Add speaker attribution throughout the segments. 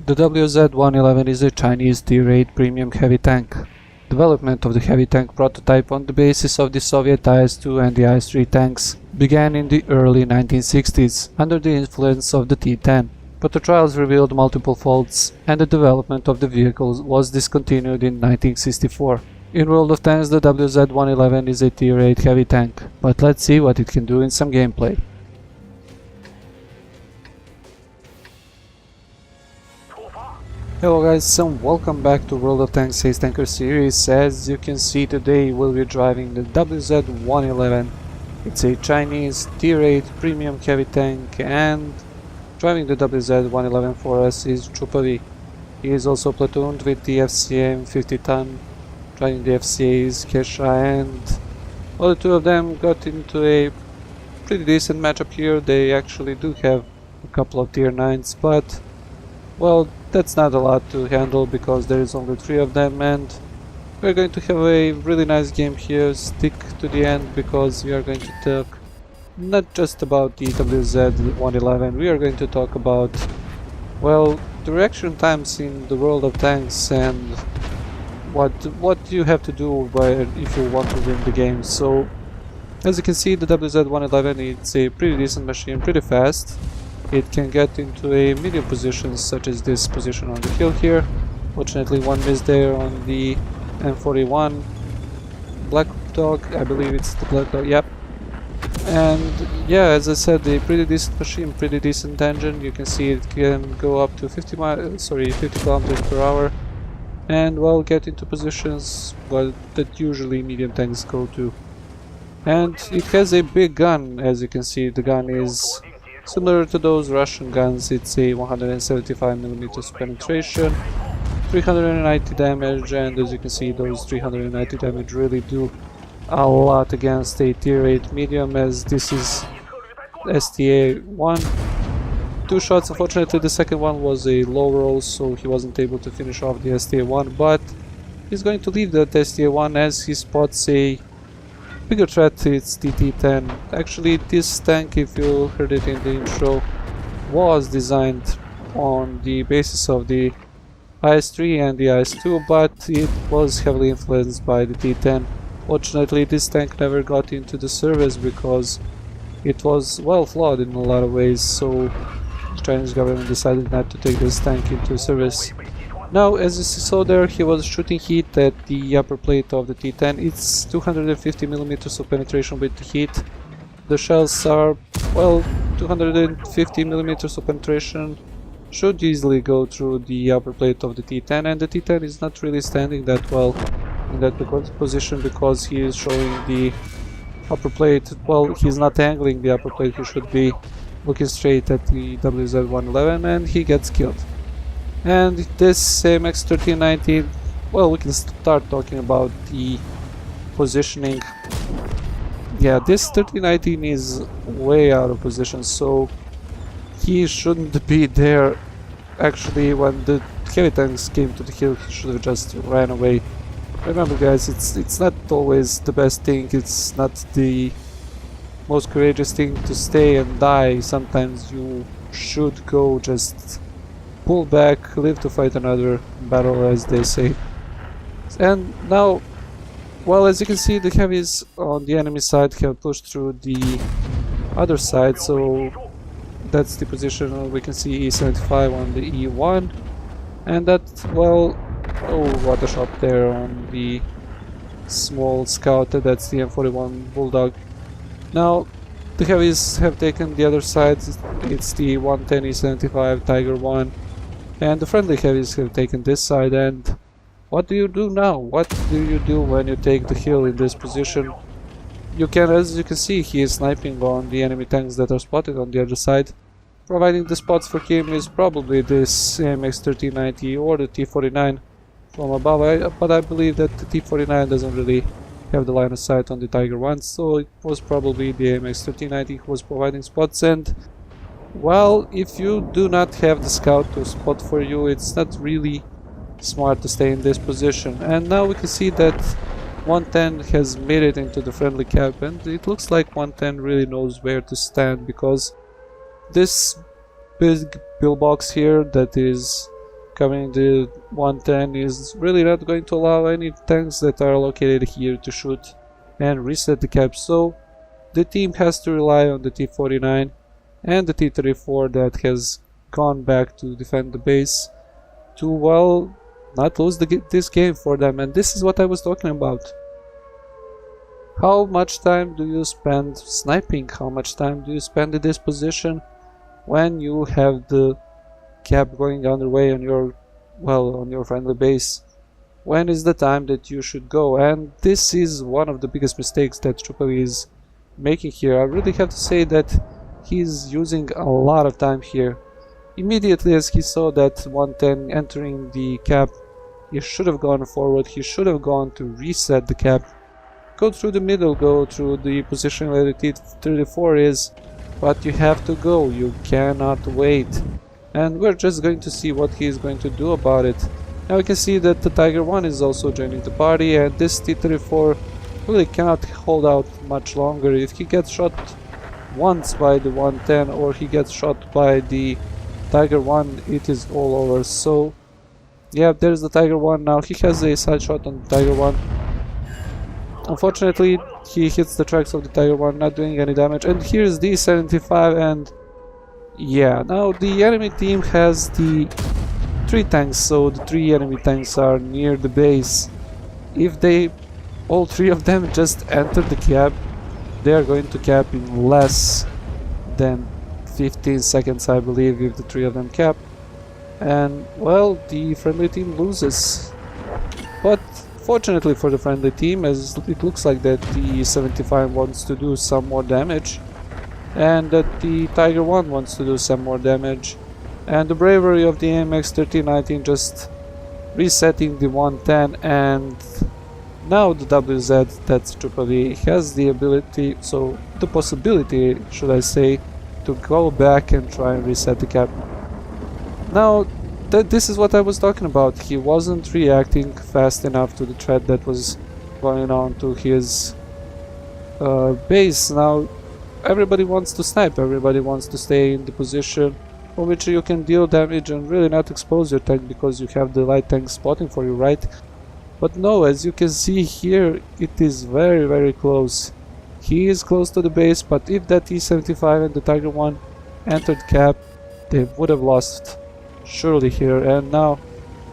Speaker 1: The WZ-111 is a Chinese Tier-8 premium heavy tank. Development of the heavy tank prototype on the basis of the Soviet IS-2 and the IS-3 tanks began in the early 1960s under the influence of the T-10, but the trials revealed multiple faults and the development of the vehicle was discontinued in 1964. In World of Tanks, the WZ-111 is a Tier-8 heavy tank, but let's see what it can do in some gameplay. Hello guys, and welcome back to World of Tanks Ace Tanker series. As you can see, today we'll be driving the WZ-111. It's a Chinese Tier 8 premium heavy tank, and driving the WZ-111 for us is chupavi. He is also platooned with the FCA 50 ton, driving the FCA's Kesha, and all the two of them got into a pretty decent matchup here. They actually do have a couple of Tier 9s, but well, that's not a lot to handle because there is only 3 of them, and we're going to have a really nice game here. Stick to the end because we are going to talk not just about the WZ-111, we are going to talk about, well, the reaction times in the World of Tanks and what you have to do if you want to win the game. So, as you can see, the WZ-111, it's a pretty decent machine, pretty fast. It can get into a medium position, such as this position on the hill here. Fortunately, one missed there on the M41 Black Dog, I believe it's the Black Dog, yep. And yeah, as I said, a pretty decent machine, pretty decent engine. You can see it can go up to 50 kilometers per hour, and well, get into positions that usually medium tanks go to. And it has a big gun. As you can see, the gun is similar to those Russian guns. It's a 175mm penetration, 390 damage, and as you can see, those 390 damage really do a lot against a Tier 8 medium, as this is STA-1. 2 shots, unfortunately the second one was a low roll, so he wasn't able to finish off the STA-1, but he's going to leave that STA-1 as he spots a bigger threat. It's the T-10. Actually, this tank, if you heard it in the intro, was designed on the basis of the IS-3 and the IS-2, but it was heavily influenced by the T-10. Fortunately, this tank never got into the service because it was well flawed in a lot of ways, so the Chinese government decided not to take this tank into service. Now, as you saw there, he was shooting heat at the upper plate of the T-10. It's 250mm of penetration with the heat. The shells are, well, 250mm of penetration should easily go through the upper plate of the T-10, and the T-10 is not really standing that well in that position because he is showing the upper plate. Well, he's not angling the upper plate, he should be looking straight at the WZ-111, and he gets killed. And this MX-1390, well, we can start talking about the positioning. Yeah, this 1319 is way out of position, so he shouldn't be there. Actually, when the heavy tanks came to the hill, he should have just ran away. Remember guys, it's not always the best thing, it's not the most courageous thing to stay and die. Sometimes you should go, just pull back, live to fight another battle, as they say. And now, well, as you can see, the heavies on the enemy side have pushed through the other side, so that's the position. We can see E75 on the E1, and that, well, oh, what a shot there on the small scout. That's the M41 Bulldog. Now, the heavies have taken the other side. It's the 110 E75 Tiger 1. And the friendly heavies have taken this side, and what do you do now? What do you do when you take the hill in this position? You can, as you can see, he is sniping on the enemy tanks that are spotted on the other side. Providing the spots for him is probably this MX-1390 or the T-49 from above, but I believe that the T-49 doesn't really have the line of sight on the Tiger 1, so it was probably the MX-1390 who was providing spots. And well, if you do not have the scout to spot for you, it's not really smart to stay in this position. And now we can see that 110 has made it into the friendly camp, and it looks like 110 really knows where to stand, because this big pillbox here that is Covering the 110 is really not going to allow any tanks that are located here to shoot and reset the cap, so the team has to rely on the T-49 and the T-34 that has gone back to defend the base to, well, not lose this game for them. And this is what I was talking about. How much time do you spend sniping? How much time do you spend in this position when you have the cap going underway on your, well, on your friendly base? When is the time that you should go? And this is one of the biggest mistakes that chupavi is making here. I really have to say that he's using a lot of time here. Immediately as he saw that 110 entering the cap, he should have gone forward, he should have gone to reset the cap, go through the middle, go through the position where the T-34 is, but you have to go, you cannot wait. And we're just going to see what he is going to do about it. Now we can see that the Tiger 1 is also joining the party, and this T-34 really cannot hold out much longer. If he gets shot once by the 110 or he gets shot by the Tiger 1, it is all over. So yeah, there's the Tiger 1 now. He has a side shot on the Tiger 1. Unfortunately, he hits the tracks of the Tiger 1, not doing any damage. And here's the 75, and yeah, now the enemy team has the 3 tanks, so the 3 enemy tanks are near the base. If they, all 3 of them, just enter the cap, they are going to cap in less than 15 seconds, I believe, if the 3 of them cap. And, well, the friendly team loses. But fortunately for the friendly team, as it looks like that the 75 wants to do some more damage, and that the Tiger 1 wants to do some more damage, and the bravery of the AMX 1319 just resetting the 110, and now the WZ, that's chupavi, has the ability, so the possibility, should I say, to go back and try and reset the cap. Now, this is what I was talking about. He wasn't reacting fast enough to the threat that was going on to his base. Now, everybody wants to snipe, everybody wants to stay in the position for which you can deal damage and really not expose your tank because you have the light tank spotting for you, right? But no, as you can see here, it is very, very close. He is close to the base, but if that T-75 and the Tiger 1 entered cap, they would have lost surely here. And now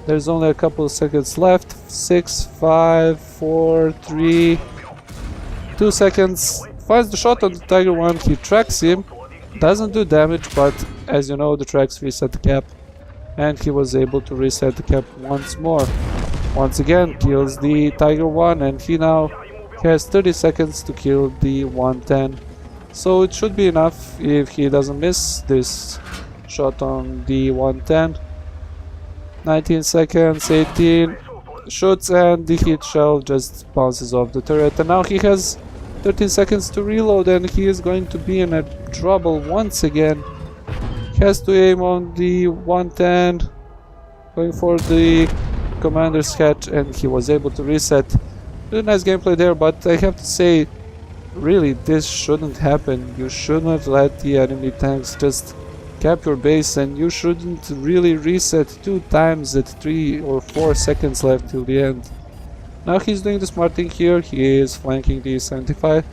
Speaker 1: there's only a couple of seconds left. 6, 5, 4, 3, 2 seconds. Finds the shot on the Tiger 1, he tracks him, doesn't do damage, but as you know, the tracks reset the cap, and he was able to reset the cap once more. Once again, kills the Tiger 1, and he now has 30 seconds to kill the 110. So it should be enough if he doesn't miss this shot on the 110. 19 seconds, 18, shoots, and the hit shell just bounces off the turret, and now he has 13 seconds to reload, and he is going to be in a trouble once again. He has to aim on the 110, going for the commander's hatch, and he was able to reset. Really nice gameplay there, but I have to say, really, this shouldn't happen. You shouldn't let the enemy tanks just cap your base, and you shouldn't really reset 2 times at 3 or 4 seconds left till the end. Now he's doing the smart thing here. He is flanking the 75,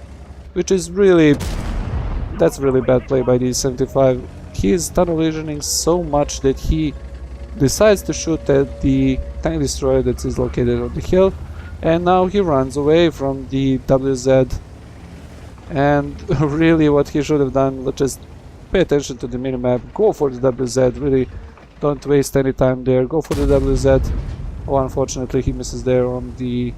Speaker 1: which is really, that's really bad play by the 75. He is tunnel visioning so much that he decides to shoot at the tank destroyer that is located on the hill, and now he runs away from the WZ. And really what he should have done, let's just pay attention to the minimap, go for the WZ, really don't waste any time there, go for the WZ. Oh, unfortunately he misses there on the,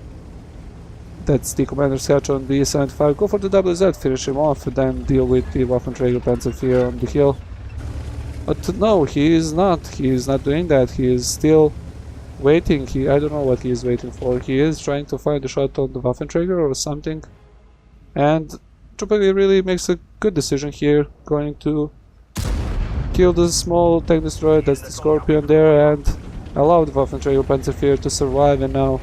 Speaker 1: that's the commander's hatch on the 75, go for the WZ, finish him off, and then deal with the Waffenträgerpanzer here on the hill. But no, he is not doing that, he is still waiting. I don't know what he is waiting for. He is trying to find a shot on the Waffenträger or something, and chupavi really makes a good decision here, going to kill the small tank destroyer, that's the Scorpion there, and allow the Waffenträgerpanzer to survive, and now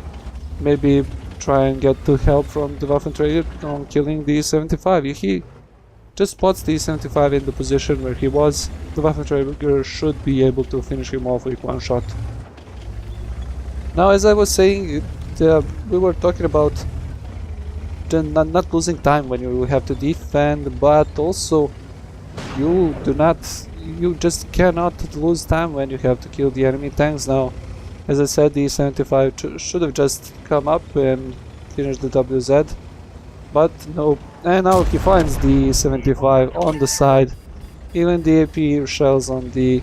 Speaker 1: maybe try and get the help from the Waffenträger on killing the 75. If he just spots the 75 in the position where he was, the Waffenträger should be able to finish him off with one shot. Now, as I was saying, we were talking about not losing time when you have to defend, but also you just cannot lose time when you have to kill the enemy tanks. Now, as I said, the 75 should have just come up and finished the WZ, but no. And now he finds the 75 on the side. Even the AP shells on the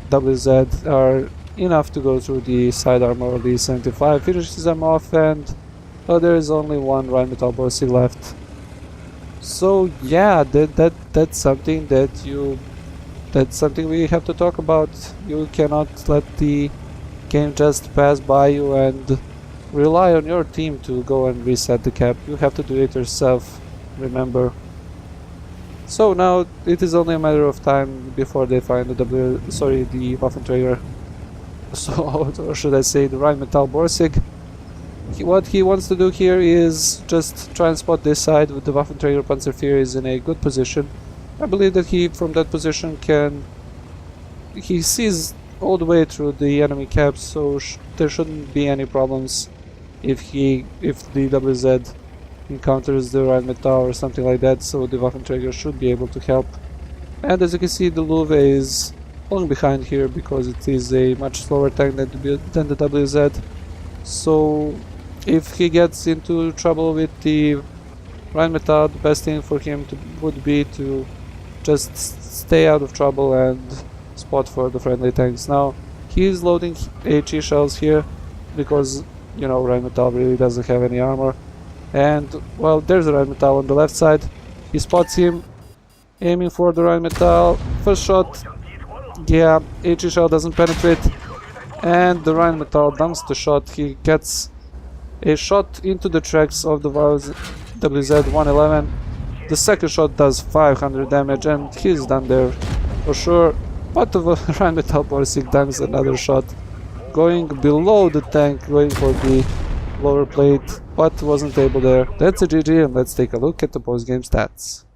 Speaker 1: WZ are enough to go through the side armor of the 75, finishes them off, and there is only one Rheinmetall Borsig left. So yeah, that's something that's something we have to talk about. You cannot let the game just pass by you and rely on your team to go and reset the cap. You have to do it yourself, remember. So now it is only a matter of time before they find the Waffenträger. So, or should I say the Rheinmetall Borsig. What he wants to do here is just try and spot this side with the Waffenträger Panzerführer is in a good position. I believe that he, from that position, he sees all the way through the enemy caps, so there shouldn't be any problems if the WZ encounters the Rheinmetall or something like that, so the Waffenträger should be able to help. And as you can see, the Löwe is falling behind here because it is a much slower tank than the WZ. So if he gets into trouble with the Rheinmetall, the best thing for him would be to just stay out of trouble and spot for the friendly tanks. Now he is loading HE shells here because, you know, Rheinmetall really doesn't have any armor. And well, there's a Rheinmetall on the left side. He spots him, aiming for the Rheinmetall. First shot, yeah, HE shell doesn't penetrate, and the Rheinmetall dumps the shot. He gets a shot into the tracks of the WZ-111. The second shot does 500 damage, and he's done there for sure. But the Rheinmetall Borsig dunks another shot, going below the tank, going for the lower plate, but wasn't able there. That's a GG, and let's take a look at the post-game stats.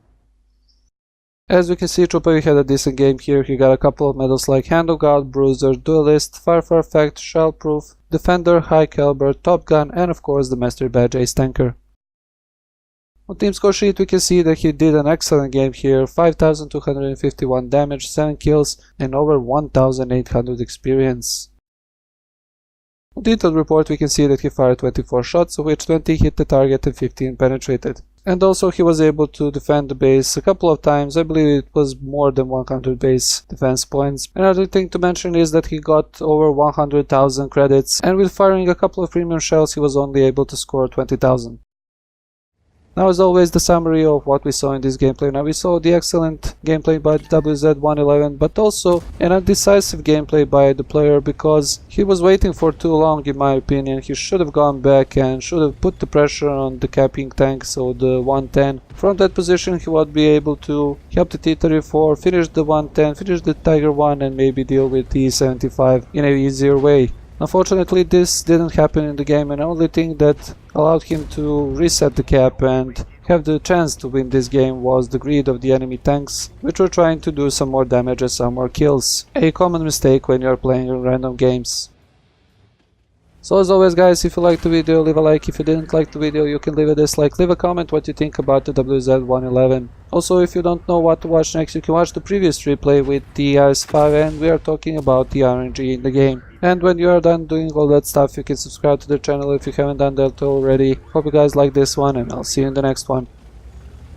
Speaker 1: As we can see, chupavi had a decent game here. He got a couple of medals like Hand of God, Bruiser, Duelist, Fire for Effect, Shellproof, Defender, High Caliber, Top Gun, and of course the Mastery Badge Ace Tanker. On team score sheet, we can see that he did an excellent game here. 5251 damage, 7 kills, and over 1800 experience. On detailed report, we can see that he fired 24 shots, of which 20 hit the target and 15 penetrated. And also he was able to defend the base a couple of times. I believe it was more than 100 base defense points. Another thing to mention is that he got over 100,000 credits, and with firing a couple of premium shells he was only able to score 20,000. Now, as always, the summary of what we saw in this gameplay. Now, we saw the excellent gameplay by the WZ-111, but also an undecisive gameplay by the player because he was waiting for too long, in my opinion. He should have gone back and should have put the pressure on the capping tank, so the 110. From that position, he would be able to help the T-34, finish the 110, finish the Tiger 1, and maybe deal with the 75 in an easier way. Unfortunately, this didn't happen in the game, and the only thing that allowed him to reset the cap and have the chance to win this game was the greed of the enemy tanks, which were trying to do some more damage and some more kills. A common mistake when you're playing random games. So as always, guys, if you liked the video, leave a like. If you didn't like the video, you can leave a dislike. Leave a comment what you think about the WZ-111. Also, if you don't know what to watch next, you can watch the previous replay with the RS5, and we are talking about the RNG in the game. And when you are done doing all that stuff, you can subscribe to the channel if you haven't done that already. Hope you guys like this one, and I'll see you in the next one.